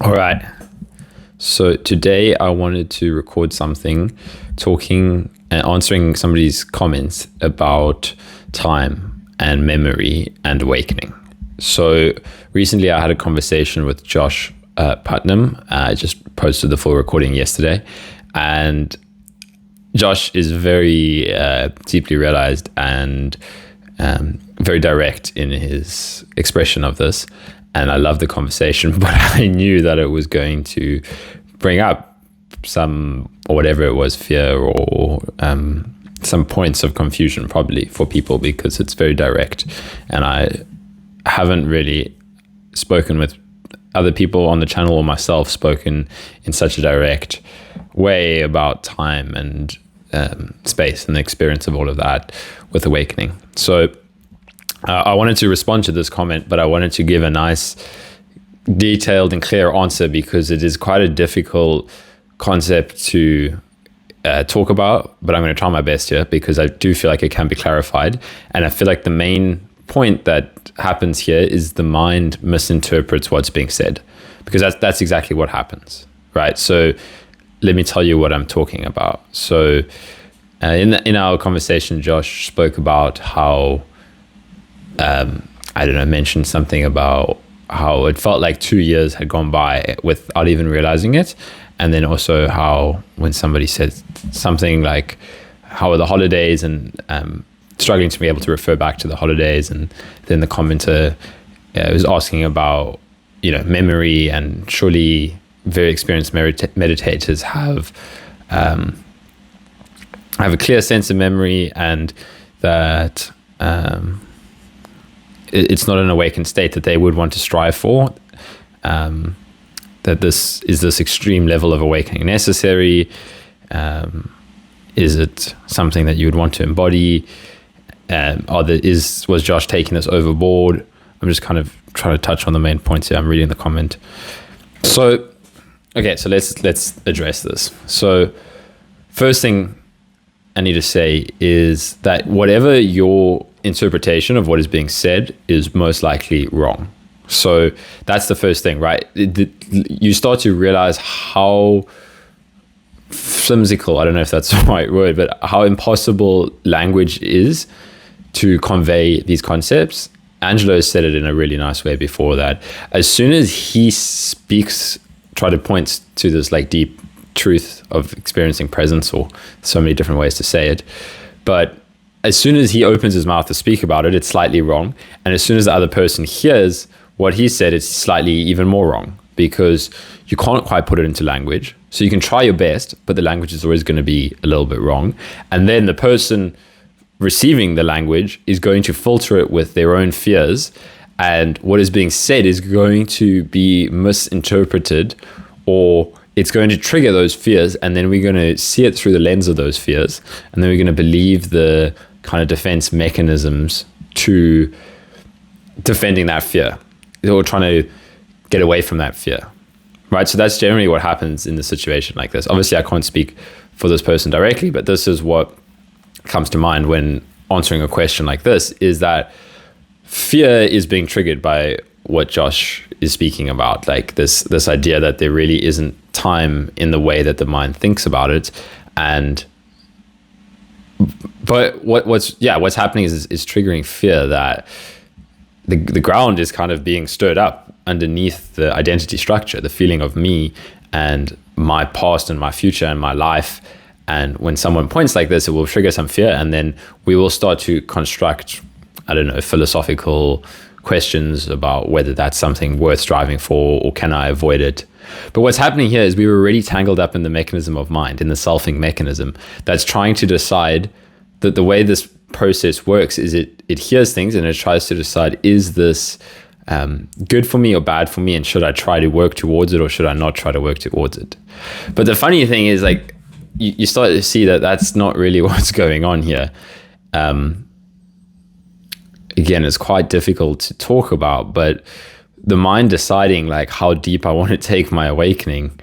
All right. So today I wanted to record something talking and answering somebody's comments about time and memory and awakening. So recently I had a conversation with Josh Putnam. I just posted the full recording yesterday. And Josh is very deeply realized and very direct in his expression of this. And I loved the conversation, but I knew that it was going to bring up some, or whatever it was, fear or some points of confusion probably for people, because it's very direct. And I haven't really spoken with other people on the channel or myself spoken in such a direct way about time and space and the experience of all of that with awakening. So I wanted to respond to this comment, but I wanted to give a nice, detailed and clear answer, because it is quite a difficult concept to talk about, but I'm going to try my best here because I do feel like it can be clarified. And I feel like the main point that happens here is the mind misinterprets what's being said, because that's exactly what happens, right? So let me tell you what I'm talking about. So in our conversation, Josh spoke about how mentioned something about how it felt like 2 years had gone by without even realizing it. And then also how when somebody said something like, how are the holidays, and struggling to be able to refer back to the holidays. And then the commenter was asking about, memory, and surely very experienced meditators have a clear sense of memory, and that it's not an awakened state that they would want to strive for, that this extreme level of awakening necessary? Is it something that you would want to embody? Was Josh taking this overboard? I'm just kind of trying to touch on the main points here. I'm reading the comment. So let's address this. So first thing I need to say is that whatever your interpretation of what is being said is most likely wrong. So that's the first thing, right? You start to realize how flimsical, I don't know if that's the right word, but how impossible language is to convey these concepts. Angelo said it in a really nice way before, that as soon as he speaks, try to point to this like deep truth of experiencing presence, or so many different ways to say it, but as soon as he opens his mouth to speak about it, it's slightly wrong. And as soon as the other person hears what he said, it's slightly even more wrong, because you can't quite put it into language. So you can try your best, but the language is always going to be a little bit wrong. And then the person receiving the language is going to filter it with their own fears. And what is being said is going to be misinterpreted, or it's going to trigger those fears, and then we're going to see it through the lens of those fears, and then we're going to believe the kind of defense mechanisms to defending that fear, or trying to get away from that fear, right? So that's generally what happens in the situation like this. Obviously, I can't speak for this person directly, but this is what comes to mind when answering a question like this, is that fear is being triggered by what Josh is speaking about, like this idea that there really isn't time in the way that the mind thinks about it. But what's happening is triggering fear, that the ground is kind of being stirred up underneath the identity structure, the feeling of me and my past and my future and my life. And when someone points like this, it will trigger some fear, and then we will start to construct, philosophical questions about whether that's something worth striving for, or can I avoid it. But what's happening here is we were already tangled up in the mechanism of mind, in the selfing mechanism that's trying to decide that the way this process works is it hears things and it tries to decide, is this good for me or bad for me, and should I try to work towards it, or should I not try to work towards it? But the funny thing is, like, you start to see that that's not really what's going on here. Again, it's quite difficult to talk about, but the mind deciding like how deep I want to take my awakening,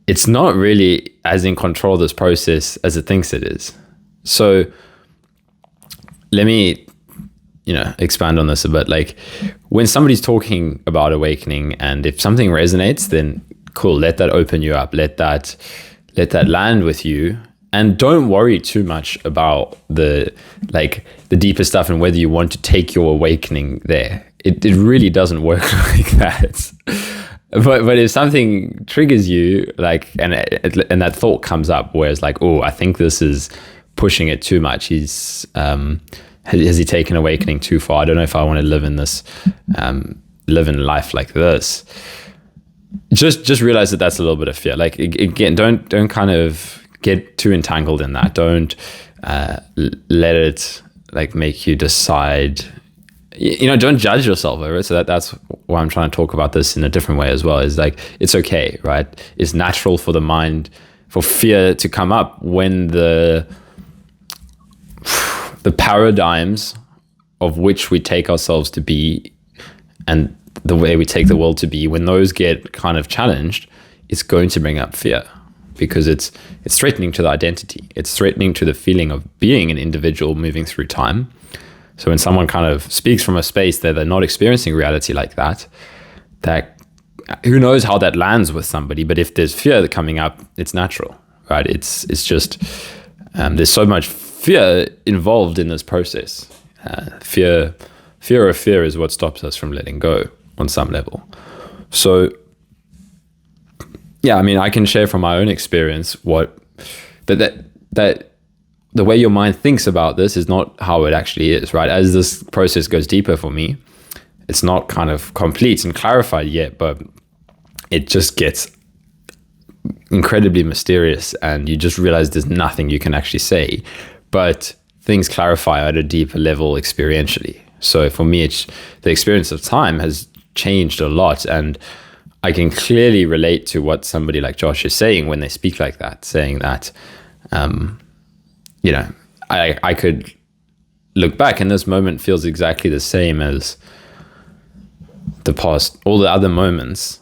it's not really as in control of this process as it thinks it is. So let me, expand on this a bit. Like, when somebody's talking about awakening, and if something resonates, then cool. Let that open you up. Let that land with you. And don't worry too much about the deeper stuff and whether you want to take your awakening there. It really doesn't work like that. But if something triggers you, and that thought comes up, where it's like, oh, I think this is pushing it too much. Has he taken awakening too far? I don't know if I want to live in this, live in life like this. Just realize that that's a little bit of fear. Like, again, don't kind of get too entangled in that. Don't let it make you decide. Don't judge yourself over it. So that's why I'm trying to talk about this in a different way as well. Is it's okay, right? It's natural for the mind, for fear to come up when the paradigms of which we take ourselves to be and the way we take the world to be, when those get kind of challenged, it's going to bring up fear, because it's threatening to the identity. It's threatening to the feeling of being an individual moving through time. So when someone kind of speaks from a space that they're not experiencing reality like that who knows how that lands with somebody, but if there's fear coming up, it's natural, right? It's just, there's so much fear involved in this process. Fear is what stops us from letting go on some level. So, yeah, I mean, I can share from my own experience that the way your mind thinks about this is not how it actually is, right? As this process goes deeper for me, it's not kind of complete and clarified yet, but it just gets incredibly mysterious, and you just realize there's nothing you can actually say, but things clarify at a deeper level experientially. So for me, the experience of time has changed a lot, and I can clearly relate to what somebody like Josh is saying when they speak like that, saying that, I could look back and this moment feels exactly the same as the past, all the other moments.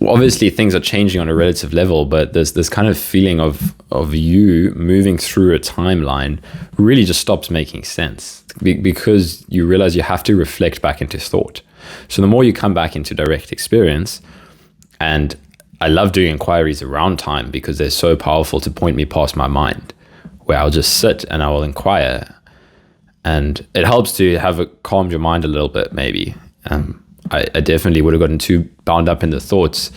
Obviously things are changing on a relative level, but there's this kind of feeling of you moving through a timeline really just stops making sense, because you realize you have to reflect back into thought. So the more you come back into direct experience, and I love doing inquiries around time because they're so powerful to point me past my mind, where I'll just sit and I will inquire, and it helps to have calmed your mind a little bit, maybe. I definitely would have gotten too bound up in the thoughts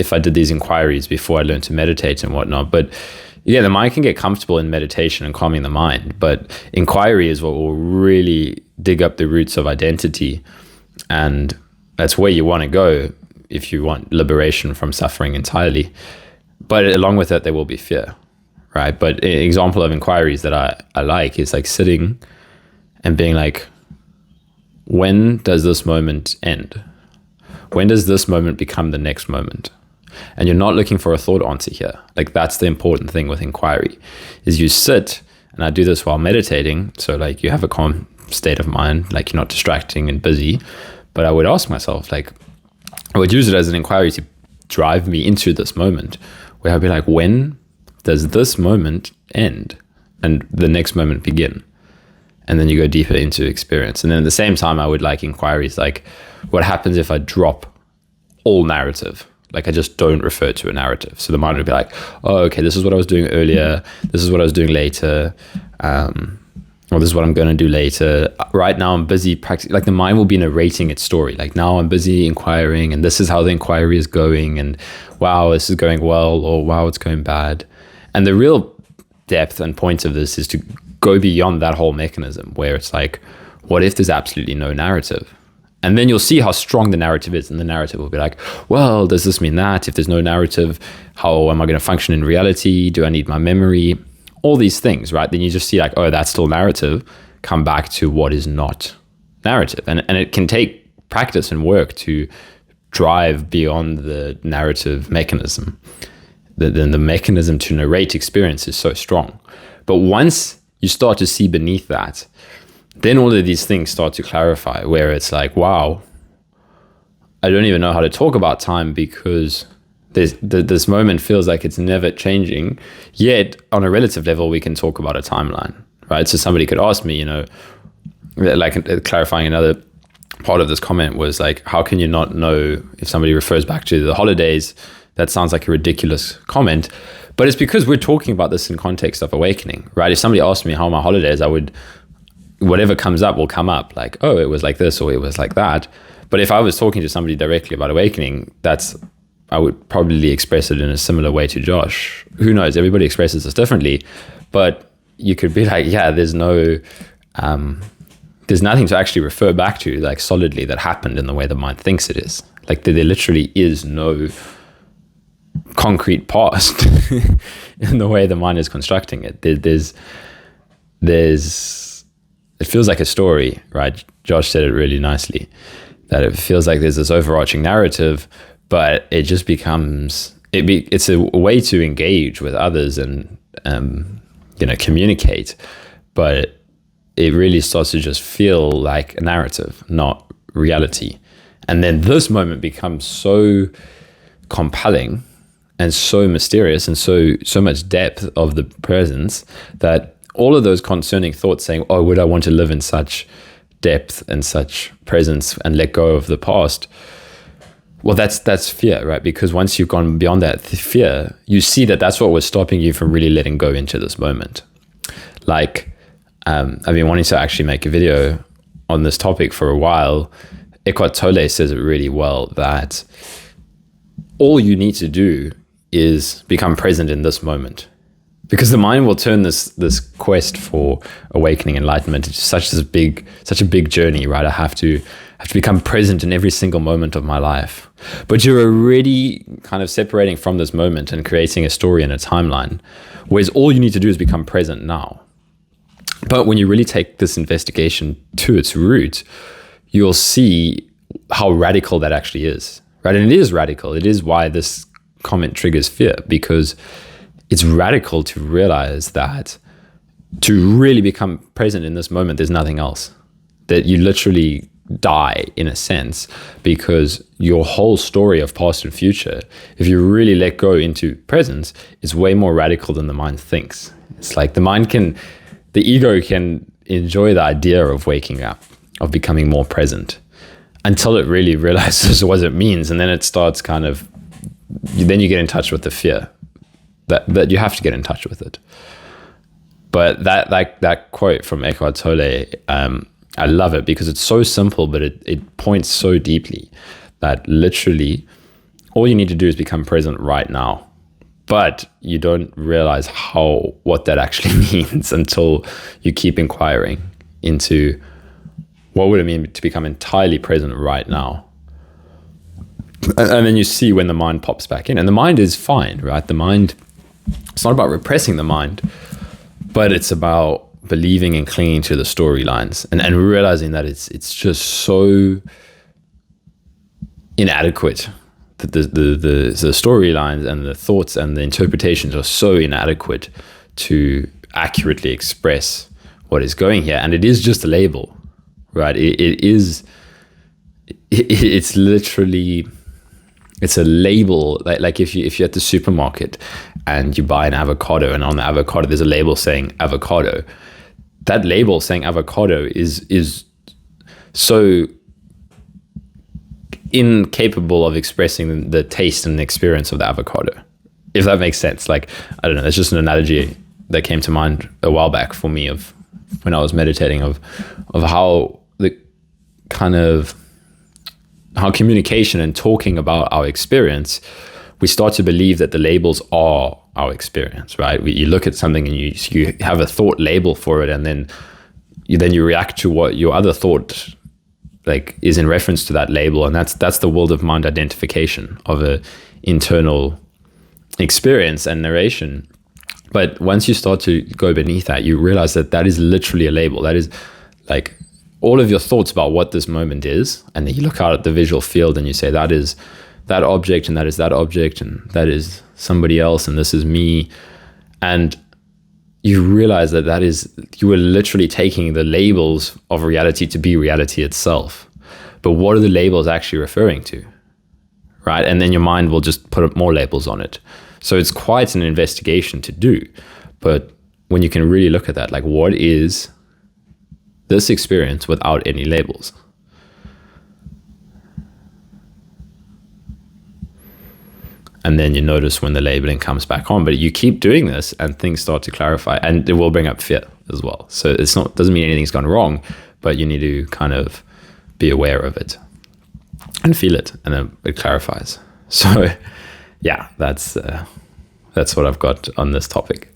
if I did these inquiries before I learned to meditate and whatnot. But yeah, the mind can get comfortable in meditation and calming the mind, but inquiry is what will really dig up the roots of identity, and that's where you want to go if you want liberation from suffering entirely. But along with it, there will be fear, right? But an example of inquiries that I like is sitting and being like, when does this moment end? When does this moment become the next moment? And you're not looking for a thought answer here. That's the important thing with inquiry, is you sit, and I do this while meditating. So you have a calm state of mind, you're not distracting and busy. But I would ask myself, I would use it as an inquiry to drive me into this moment, where I'd be like, when does this moment end and the next moment begin? And then you go deeper into experience. And then at the same time, I would like inquiries what happens if I drop all narrative? I just don't refer to a narrative. So the mind would be like, oh, okay, this is what I was doing earlier. This is what I was doing later. Or this is what I'm going to do later. Right now I'm busy practicing. The mind will be narrating its story. Now I'm busy inquiring, and this is how the inquiry is going. And wow, this is going well, or wow, it's going bad. And the real depth and point of this is to go beyond that whole mechanism, where it's what if there's absolutely no narrative? And then you'll see how strong the narrative is, and the narrative will be well, does this mean that? If there's no narrative, how am I going to function in reality? Do I need my memory? All these things, right? Then you just see oh, that's still narrative. Come back to what is not narrative. And it can take practice and work to drive beyond the narrative mechanism. Then the mechanism to narrate experience is so strong. But once you start to see beneath that, then all of these things start to clarify, where it's wow, I don't even know how to talk about time, because this moment feels like it's never changing. Yet on a relative level, we can talk about a timeline, right? So somebody could ask me, clarifying another part of this comment was like, how can you not know if somebody refers back to the holidays? That sounds like a ridiculous comment, but it's because we're talking about this in context of awakening, right? If somebody asked me how are my holidays, whatever comes up will come up, like, oh, it was like this or it was like that. But if I was talking to somebody directly about awakening, I would probably express it in a similar way to Josh. Who knows? Everybody expresses this differently, but you could be like, yeah, there's nothing to actually refer back to, like, solidly that happened in the way the mind thinks it is. Like, there literally is no concrete past in the way the mind is constructing it. It feels like a story, right? Josh said it really nicely, that it feels like there's this overarching narrative, but it just becomes, it's a way to engage with others and, communicate, but it really starts to just feel like a narrative, not reality. And then this moment becomes so compelling and so mysterious and so much depth of the presence that all of those concerning thoughts saying, oh, would I want to live in such depth and such presence and let go of the past? Well, that's fear, right? Because once you've gone beyond that fear, you see that that's what was stopping you from really letting go into this moment. Like, I've been wanting to actually make a video on this topic for a while. Eckhart Tolle says it really well, that all you need to do is become present in this moment. Because the mind will turn this quest for awakening, enlightenment, into such a big journey, right? I have to become present in every single moment of my life. But you're already kind of separating from this moment and creating a story and a timeline, whereas all you need to do is become present now. But when you really take this investigation to its root, you'll see how radical that actually is, right? And it is radical. It is why this comment triggers fear, because it's radical to realize that to really become present in this moment, there's nothing else. That you literally die in a sense, because your whole story of past and future, if you really let go into presence, is way more radical than the mind thinks. It's like the ego can enjoy the idea of waking up, of becoming more present, until it really realizes what it means. And then it starts then you get in touch with the fear. That you have to get in touch with it. But that quote from Eckhart Tolle, I love it because it's so simple, but it points so deeply that literally all you need to do is become present right now. But you don't realize what that actually means until you keep inquiring into what would it mean to become entirely present right now. And then you see when the mind pops back in, and the mind is fine, right? The mind, it's not about repressing the mind, but it's about believing and clinging to the storylines and realizing that it's just so inadequate, that the storylines and the thoughts and the interpretations are so inadequate to accurately express what is going here. And it is just a label, right? It's literally, it's a label. Like if you're at the supermarket and you buy an avocado, and on the avocado there's a label saying avocado. That label saying avocado is so incapable of expressing the taste and the experience of the avocado, if that makes sense. Like, I don't know, it's just an analogy that came to mind a while back for me of when I was meditating of how the kind of how communication and talking about our experience, we start to believe that the labels are our experience, right? You look at something and you have a thought label for it, and then you react to what your other thought is in reference to that label, and that's the world of mind identification of a internal experience and narration. But once you start to go beneath that, you realize that is literally a label. That is like all of your thoughts about what this moment is, and then you look out at the visual field and you say that is that object, and that is that object, and that is somebody else, and this is me. And you realize that is, you are literally taking the labels of reality to be reality itself. But what are the labels actually referring to, right? And then your mind will just put more labels on it. So it's quite an investigation to do. But when you can really look at that, like, what is this experience without any labels? and then you notice when the labeling comes back on. But you keep doing this and things start to clarify, and it will bring up fear as well. So it's not, doesn't mean anything's gone wrong, but you need to kind of be aware of it and feel it, and then it clarifies. So yeah, that's what I've got on this topic.